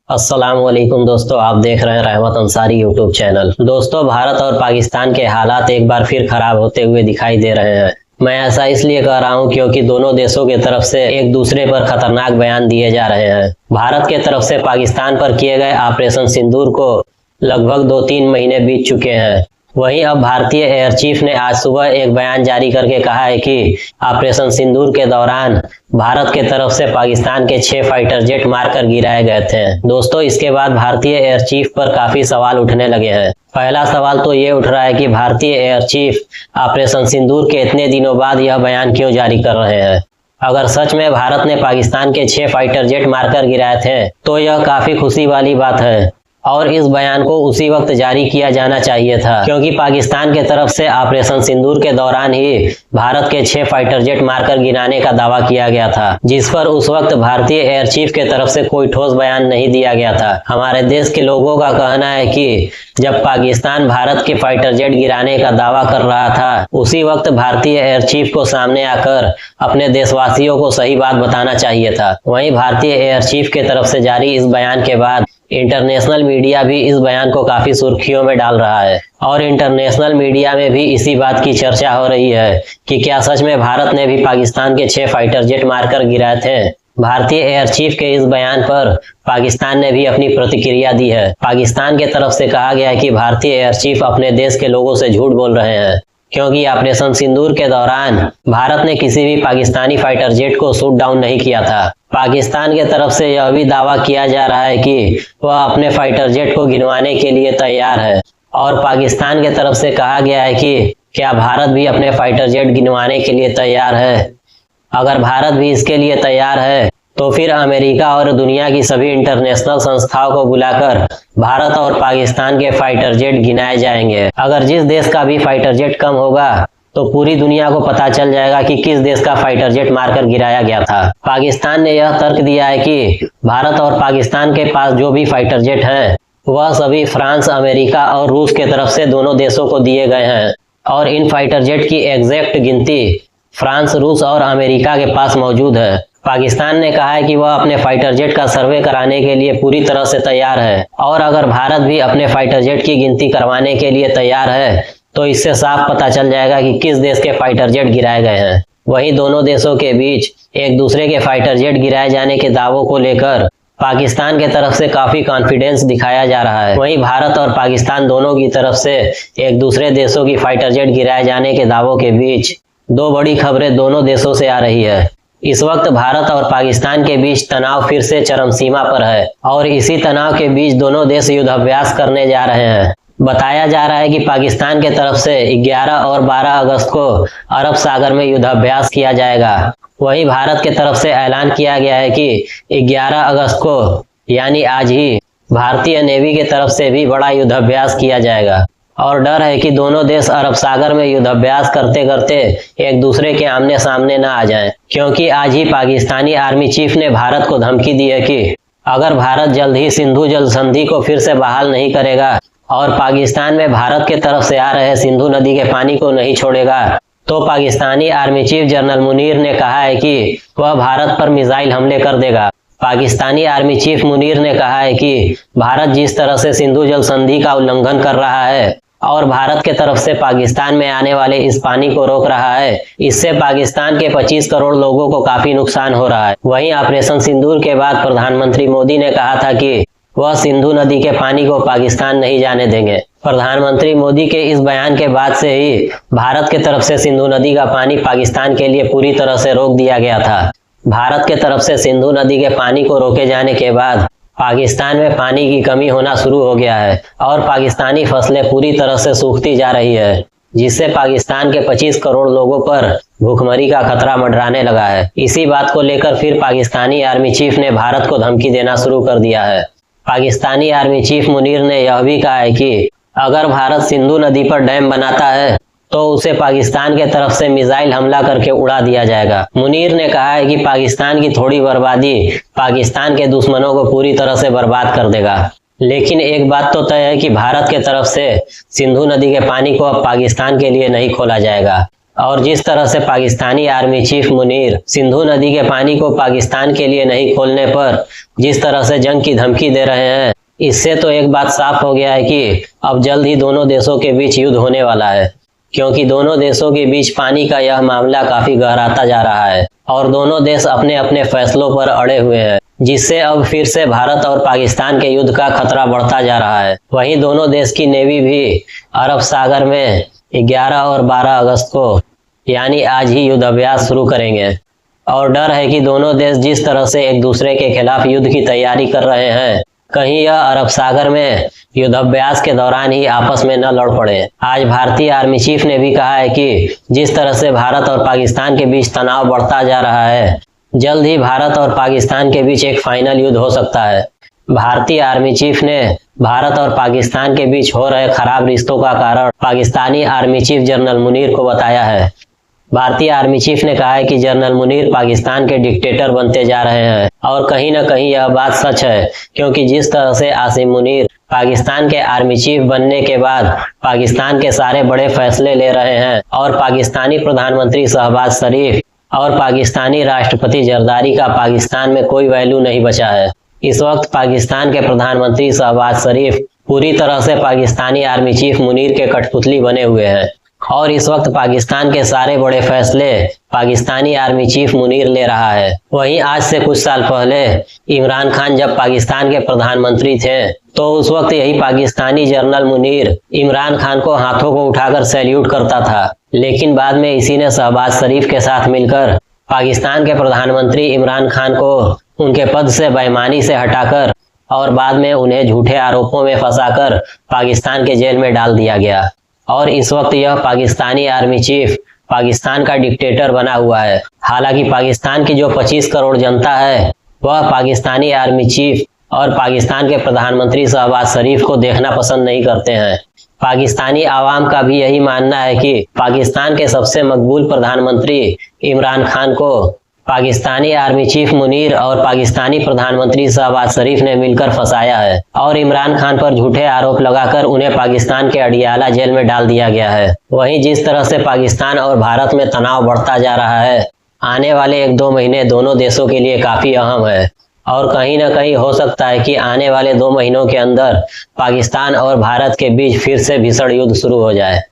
अस्सलामुअलैकुम दोस्तों, आप देख रहे हैं रहमत अंसारी यूट्यूब चैनल। दोस्तों, भारत और पाकिस्तान के हालात एक बार फिर खराब होते हुए दिखाई दे रहे हैं। मैं ऐसा इसलिए कह रहा हूं क्योंकि दोनों देशों की तरफ से एक दूसरे पर खतरनाक बयान दिए जा रहे हैं। भारत के तरफ से पाकिस्तान पर किए गए ऑपरेशन सिंदूर को लगभग 2-3 महीने बीत चुके हैं। वहीं अब भारतीय एयर चीफ ने आज सुबह एक बयान जारी करके कहा है कि ऑपरेशन सिंदूर के दौरान भारत के तरफ से पाकिस्तान के 6 फाइटर जेट मारकर गिराए गए थे। दोस्तों, इसके बाद भारतीय एयर चीफ पर काफी सवाल उठने लगे हैं। पहला सवाल तो ये उठ रहा है कि भारतीय एयर चीफ ऑपरेशन सिंदूर के इतने दिनों बाद यह बयान क्यों जारी कर रहे हैं। अगर सच में भारत ने पाकिस्तान के 6 फाइटर जेट मारकर गिराए थे तो यह काफी खुशी वाली बात है और इस बयान को उसी वक्त जारी किया जाना चाहिए था, क्योंकि पाकिस्तान के तरफ से ऑपरेशन सिंदूर के दौरान ही भारत के 6 फाइटर जेट मारकर गिराने का दावा किया गया था, जिस पर उस वक्त भारतीय एयर चीफ के तरफ से कोई ठोस बयान नहीं दिया गया था। हमारे देश के लोगों का कहना है कि जब पाकिस्तान भारत के फाइटर जेट गिराने का दावा कर रहा था, उसी वक्त भारतीय एयर चीफ को सामने आकर अपने देशवासियों को सही बात बताना चाहिए था। वहीं भारतीय एयर चीफ के तरफ से जारी इस बयान के बाद इंटरनेशनल मीडिया भी इस बयान को काफी सुर्खियों में डाल रहा है और इंटरनेशनल मीडिया में भी इसी बात की चर्चा हो रही है कि क्या सच में भारत ने भी पाकिस्तान के 6 फाइटर जेट मारकर गिराए थे। भारतीय एयर चीफ के इस बयान पर पाकिस्तान ने भी अपनी प्रतिक्रिया दी है। पाकिस्तान के तरफ से कहा गया है कि भारतीय एयर चीफ अपने देश के लोगों से झूठ बोल रहे हैं, क्योंकि ऑपरेशन सिंदूर के दौरान भारत ने किसी भी पाकिस्तानी फाइटर जेट को शूट डाउन नहीं किया था। पाकिस्तान के तरफ से यह भी दावा किया जा रहा है कि वह अपने फाइटर जेट को गिनवाने के लिए तैयार है और पाकिस्तान के तरफ से कहा गया है कि क्या भारत भी अपने फाइटर जेट गिनवाने के लिए तैयार है। अगर भारत भी इसके लिए तैयार है तो फिर अमेरिका और दुनिया की सभी इंटरनेशनल संस्थाओं को बुलाकर भारत और पाकिस्तान के फाइटर जेट गिनाए जाएंगे। अगर जिस देश का भी फाइटर जेट कम होगा तो पूरी दुनिया को पता चल जाएगा कि किस देश का फाइटर जेट मारकर गिराया गया था। पाकिस्तान ने यह तर्क दिया है कि भारत और पाकिस्तान के पास जो भी फाइटर जेट हैं वह सभी फ्रांस, अमेरिका और रूस के तरफ से दोनों देशों को दिए गए हैं और इन फाइटर जेट की एग्जैक्ट गिनती फ्रांस, रूस और अमेरिका के पास मौजूद है। पाकिस्तान ने कहा है कि वह अपने फाइटर जेट का सर्वे कराने के लिए पूरी तरह से तैयार है और अगर भारत भी अपने फाइटर जेट की गिनती करवाने के लिए तैयार है तो इससे साफ पता चल जाएगा कि किस देश के फाइटर जेट गिराए गए हैं। वहीं दोनों देशों के बीच एक दूसरे के फाइटर जेट गिराए जाने के दावों को लेकर पाकिस्तान के तरफ से काफी कॉन्फिडेंस दिखाया जा रहा है। वहीं भारत और पाकिस्तान दोनों की तरफ से एक दूसरे देशों की फाइटर जेट गिराए जाने के दावों के बीच 2 बड़ी खबरें दोनों देशों से आ रही है। इस वक्त भारत और पाकिस्तान के बीच तनाव फिर से चरम सीमा पर है और इसी तनाव के बीच दोनों देश युद्धाभ्यास करने जा रहे हैं। बताया जा रहा है कि पाकिस्तान के तरफ से 11 और 12 अगस्त को अरब सागर में युद्धाभ्यास किया जाएगा। वहीं भारत के तरफ से ऐलान किया गया है कि 11 अगस्त को यानी आज ही भारतीय नेवी के तरफ से भी बड़ा युद्धाभ्यास किया जाएगा और डर है कि दोनों देश अरब सागर में युद्धाभ्यास करते करते एक दूसरे के आमने सामने न आ जाएं, क्योंकि आज ही पाकिस्तानी आर्मी चीफ ने भारत को धमकी दी है कि अगर भारत जल्द ही सिंधु जल संधि को फिर से बहाल नहीं करेगा और पाकिस्तान में भारत के तरफ से आ रहे सिंधु नदी के पानी को नहीं छोड़ेगा तो Pakistani army chief general Munir ने कहा है कि वह भारत पर मिसाइल हमले कर देगा। पाकिस्तानी आर्मी चीफ मुनीर ने कहा है कि भारत जिस तरह से सिंधु जल संधि का उल्लंघन कर रहा है और भारत के तरफ से पाकिस्तान में आने वाले इस पानी को रोक रहा है, इससे पाकिस्तान के 25 करोड़ लोगों को काफी नुकसान हो रहा है। वहीं ऑपरेशन सिंदूर के बाद प्रधानमंत्री मोदी ने कहा था कि वह सिंधु नदी के पानी को पाकिस्तान नहीं जाने देंगे। प्रधानमंत्री मोदी के इस बयान के बाद से ही भारत के तरफ से सिंधु नदी का पानी पाकिस्तान के लिए पूरी तरह से रोक दिया गया था। भारत के तरफ से सिंधु नदी के पानी को रोके जाने के बाद पाकिस्तान में पानी की कमी होना शुरू हो गया है और पाकिस्तानी फसलें पूरी तरह से सूखती जा रही है, जिससे पाकिस्तान के 25 करोड़ लोगों पर भूखमरी का खतरा मंडराने लगा है। इसी बात को लेकर फिर पाकिस्तानी आर्मी चीफ ने भारत को धमकी देना शुरू कर दिया है। पाकिस्तानी आर्मी चीफ मुनीर ने यह भी कहा है कि अगर भारत सिंधु नदी पर डैम बनाता है तो उसे पाकिस्तान के तरफ से मिसाइल हमला करके उड़ा दिया जाएगा। मुनीर ने कहा है कि पाकिस्तान की थोड़ी बर्बादी पाकिस्तान के दुश्मनों को पूरी तरह से बर्बाद कर देगा, लेकिन एक बात तो तय है कि भारत के तरफ से सिंधु नदी के पानी को अब पाकिस्तान के लिए नहीं खोला जाएगा। और जिस तरह से पाकिस्तानी आर्मी चीफ मुनीर सिंधु नदी के पानी को पाकिस्तान के लिए नहीं खोलने पर जिस तरह से जंग की धमकी दे रहे हैं, इससे तो एक बात साफ हो गया है कि अब जल्द ही दोनों देशों के बीच युद्ध होने वाला है, क्योंकि दोनों देशों के बीच पानी का यह मामला काफी गहराता जा रहा है और दोनों देश अपने अपने फैसलों पर अड़े हुए हैं, जिससे अब फिर से भारत और पाकिस्तान के युद्ध का खतरा बढ़ता जा रहा है। वहीं दोनों देश की नेवी भी अरब सागर में 11 और 12 अगस्त को यानी आज ही युद्ध अभ्यास शुरू करेंगे और डर है कि दोनों देश जिस तरह से एक दूसरे के खिलाफ युद्ध की तैयारी कर रहे हैं, कहीं यह अरब सागर में युद्धाभ्यास के दौरान ही आपस में न लड़ पड़े। आज भारतीय आर्मी चीफ ने भी कहा है कि जिस तरह से भारत और पाकिस्तान के बीच तनाव बढ़ता जा रहा है, जल्द ही भारत और पाकिस्तान के बीच एक फाइनल युद्ध हो सकता है। भारतीय आर्मी चीफ ने भारत और पाकिस्तान के बीच हो रहे खराब रिश्तों का कारण Pakistani army chief general Munir को बताया है। भारतीय आर्मी चीफ ने कहा है कि जनरल मुनीर पाकिस्तान के डिक्टेटर बनते जा रहे हैं और कहीं ना कहीं यह बात सच है, क्योंकि जिस तरह से आसिम मुनीर पाकिस्तान के आर्मी चीफ बनने के बाद पाकिस्तान के सारे बड़े फैसले ले रहे हैं और पाकिस्तानी प्रधानमंत्री शहबाज शरीफ और पाकिस्तानी राष्ट्रपति जरदारी का पाकिस्तान में कोई वैल्यू नहीं बचा है। इस वक्त पाकिस्तान के प्रधानमंत्री शहबाज शरीफ पूरी तरह से पाकिस्तानी आर्मी चीफ मुनीर के कठपुतली बने हुए हैं और इस वक्त पाकिस्तान के सारे बड़े फैसले पाकिस्तानी आर्मी चीफ मुनीर ले रहा है। वहीं आज से कुछ साल पहले इमरान खान जब पाकिस्तान के प्रधानमंत्री थे, तो उस वक्त यही पाकिस्तानी जनरल मुनीर इमरान खान को हाथों को उठाकर सैल्यूट करता था, लेकिन बाद में इसी ने शहबाज शरीफ के साथ मिलकर पाकिस्तान के प्रधानमंत्री इमरान खान को उनके पद से बेईमानी से हटाकर और बाद में उन्हें झूठे आरोपों में फंसाकर पाकिस्तान के जेल में डाल दिया गया और इस वक्त यह पाकिस्तानी आर्मी चीफ पाकिस्तान का डिक्टेटर बना हुआ है। हालांकि पाकिस्तान की जो 25 करोड़ जनता है, वह पाकिस्तानी आर्मी चीफ और पाकिस्तान के प्रधानमंत्री शहबाज शरीफ को देखना पसंद नहीं करते हैं। पाकिस्तानी आवाम का भी यही मानना है कि पाकिस्तान के सबसे मकबूल प्रधानमंत्री इमरान खान को पाकिस्तानी आर्मी चीफ मुनीर और पाकिस्तानी प्रधानमंत्री शहबाज शरीफ ने मिलकर फंसाया है और इमरान खान पर झूठे आरोप लगाकर उन्हें पाकिस्तान के अडियाला जेल में डाल दिया गया है। वहीं जिस तरह से पाकिस्तान और भारत में तनाव बढ़ता जा रहा है, आने वाले 1-2 महीने दोनों देशों के लिए काफी अहम है और कहीं ना कहीं हो सकता है कि आने वाले 2 महीनों के अंदर पाकिस्तान और भारत के बीच फिर से भीषण युद्ध शुरू हो जाए।